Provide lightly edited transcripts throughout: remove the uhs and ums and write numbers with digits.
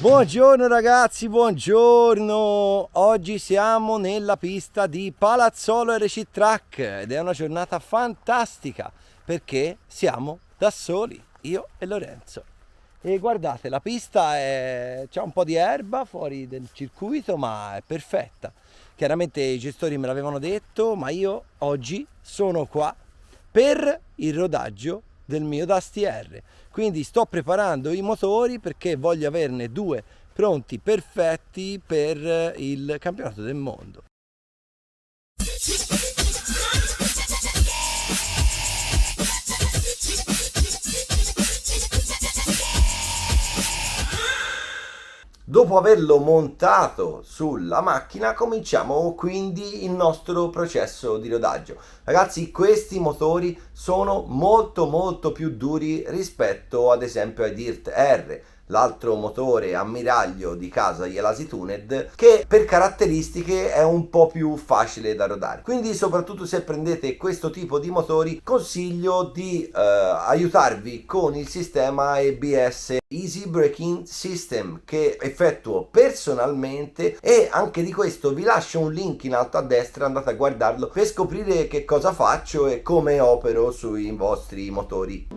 Buongiorno ragazzi, buongiorno! Oggi siamo nella pista di Palazzolo RC Track ed è una giornata fantastica perché siamo da soli, io e Lorenzo. E guardate, la pista c'è un po' di erba fuori del circuito, ma è perfetta. Chiaramente i gestori me l'avevano detto, ma io oggi sono qua per il rodaggio del mio Dusty R. Quindi sto preparando i motori perché voglio averne due pronti perfetti per il campionato del mondo. Dopo averlo montato sulla macchina cominciamo quindi il nostro processo di rodaggio. Ragazzi, questi motori sono molto più duri rispetto ad esempio ai Dirt R, l'altro motore ammiraglio di casa Jelasi Tuned, che per caratteristiche è un po' più facile da rodare. Quindi soprattutto se prendete questo tipo di motori consiglio di aiutarvi con il sistema EBS Easy Braking System che effettuo personalmente, e anche di questo vi lascio un link in alto a destra, andate a guardarlo per scoprire che cosa faccio e come opero sui vostri motori.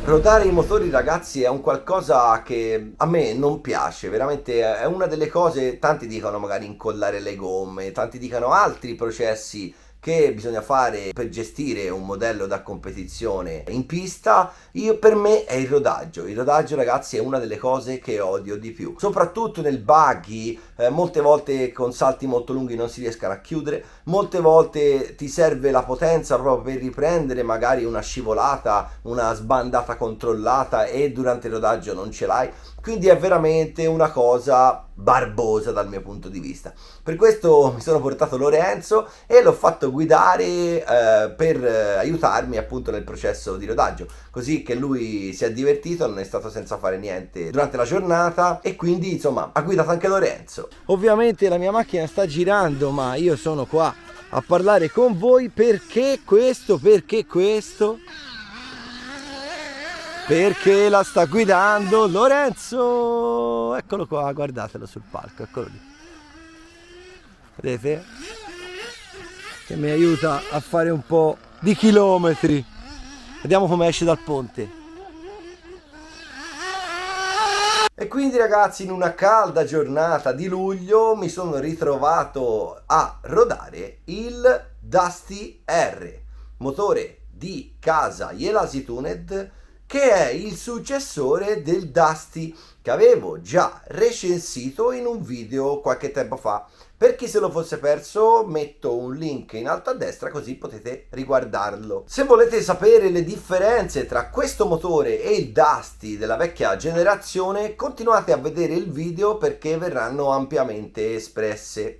Rodare i motori, ragazzi, è un qualcosa che a me non piace, veramente è una delle cose. Tanti dicono magari incollare le gomme, tanti dicono altri processi che bisogna fare per gestire un modello da competizione in pista. Per me è il rodaggio. Il rodaggio, ragazzi, è una delle cose che odio di più, soprattutto nel buggy. Molte volte con salti molto lunghi non si riescono a chiudere, molte volte ti serve la potenza proprio per riprendere magari una scivolata, una sbandata controllata, e durante il rodaggio non ce l'hai. Quindi è veramente una cosa barbosa dal mio punto di vista. Per questo mi sono portato Lorenzo e l'ho fatto guidare per aiutarmi appunto nel processo di rodaggio, così che lui si è divertito, non è stato senza fare niente durante la giornata, e quindi insomma ha guidato anche Lorenzo. Ovviamente la mia macchina sta girando, ma io sono qua a parlare con voi perché questo? Perché la sta guidando Lorenzo. Eccolo qua, guardatelo sul palco, eccolo lì. Vedete? Che mi aiuta a fare un po' di chilometri. Vediamo come esce dal ponte. E quindi, ragazzi, in una calda giornata di luglio mi sono ritrovato a rodare il Dusty R, motore di casa Jelasi Tuned, che è il successore del Dusty che avevo già recensito in un video qualche tempo fa. Per chi se lo fosse perso, metto un link in alto a destra così potete riguardarlo. Se volete sapere le differenze tra questo motore e il Dusty della vecchia generazione, continuate a vedere il video perché verranno ampiamente espresse.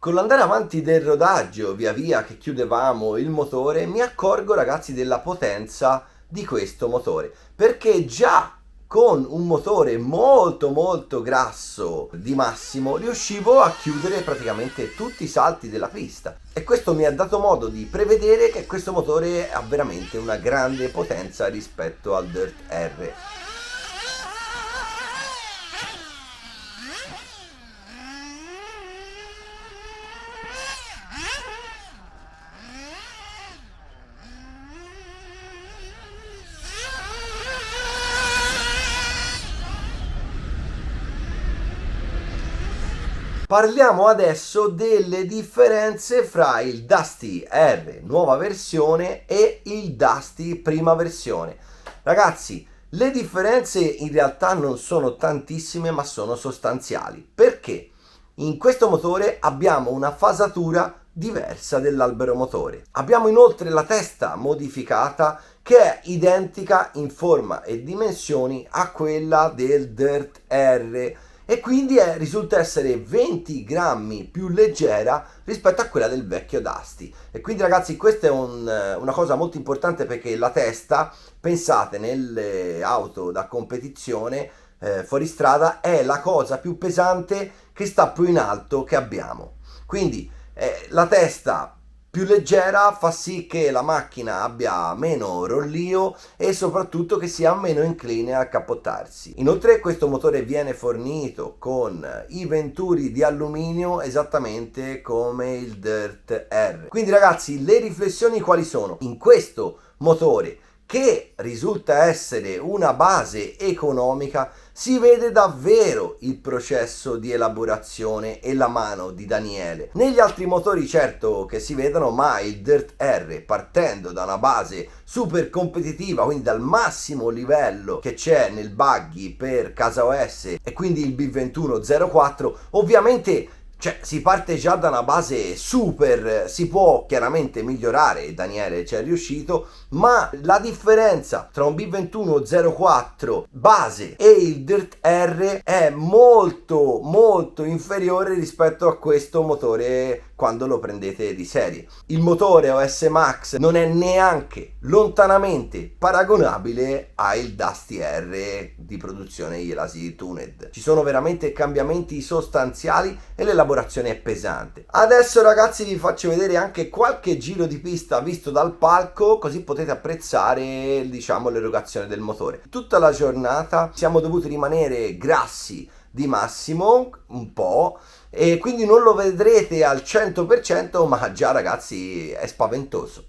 Con l'andare avanti del rodaggio, via via che chiudevamo il motore, mi accorgo, ragazzi, della potenza di questo motore, perché già con un motore molto molto grasso di Massimo riuscivo a chiudere praticamente tutti i salti della pista, e questo mi ha dato modo di prevedere che questo motore ha veramente una grande potenza rispetto al Dirt R. Parliamo adesso delle differenze fra il Dusty R nuova versione e il Dusty prima versione. Ragazzi, le differenze in realtà non sono tantissime, ma sono sostanziali. Perché? In questo motore abbiamo una fasatura diversa dell'albero motore. Abbiamo inoltre la testa modificata che è identica in forma e dimensioni a quella del Dirt R, e quindi risulta essere 20 grammi più leggera rispetto a quella del vecchio Dusty. E quindi, ragazzi, questa è una cosa molto importante, perché la testa, pensate, nelle auto da competizione fuori strada è la cosa più pesante che sta più in alto che abbiamo. Quindi la testa più leggera fa sì che la macchina abbia meno rollio e soprattutto che sia meno incline a cappottarsi. Inoltre questo motore viene fornito con i venturi di alluminio esattamente come il Dirt R. Quindi, ragazzi, le riflessioni quali sono? In questo motore, che risulta essere una base economica, si vede davvero il processo di elaborazione e la mano di Daniele. Negli altri motori certo che si vedono, ma il Dirt R, partendo da una base super competitiva, quindi dal massimo livello che c'è nel buggy per Casa OS, e quindi il B2104, ovviamente si parte già da una base super, si può chiaramente migliorare, e Daniele ci è riuscito, ma la differenza tra un B2104 base e il Dirt R è molto molto inferiore rispetto a questo motore quando lo prendete di serie. Il motore OS Max non è neanche lontanamente paragonabile al Dusty R di produzione Jelasi Tuned. Ci sono veramente cambiamenti sostanziali e l'elaborazione è pesante. Adesso, ragazzi, vi faccio vedere anche qualche giro di pista visto dal palco, così potete apprezzare, diciamo, l'erogazione del motore. Tutta la giornata siamo dovuti rimanere grassi di Massimo un po', e quindi non lo vedrete al 100%, ma già, ragazzi, è spaventoso.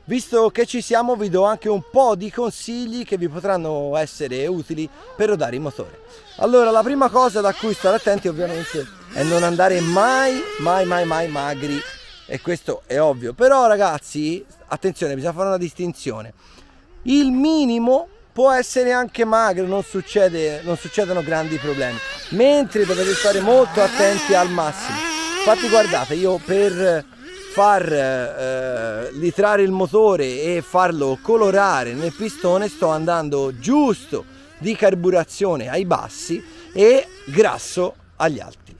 Visto che ci siamo, vi do anche un po' di consigli che vi potranno essere utili per rodare il motore. Allora, la prima cosa da cui stare attenti ovviamente è non andare mai magri, e questo è ovvio. Però, ragazzi, attenzione, bisogna fare una distinzione. Il minimo può essere anche magro, non succedono grandi problemi, mentre dovete stare molto attenti al massimo. Infatti, guardate, io per far litrare il motore e farlo colorare nel pistone sto andando giusto di carburazione ai bassi e grasso agli alti.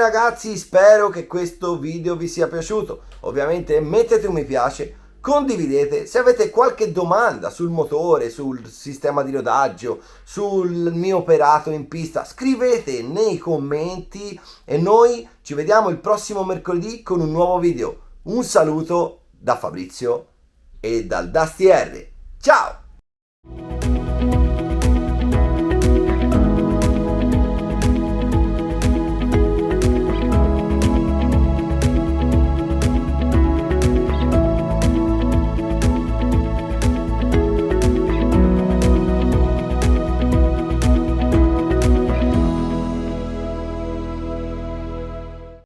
ragazzi, spero che questo video vi sia piaciuto. Ovviamente mettete un mi piace, condividete. Se avete qualche domanda sul motore, sul sistema di rodaggio, sul mio operato in pista, scrivete nei commenti e noi ci vediamo il prossimo mercoledì con un nuovo video. Un saluto da Fabrizio e dal Dusty R. Ciao!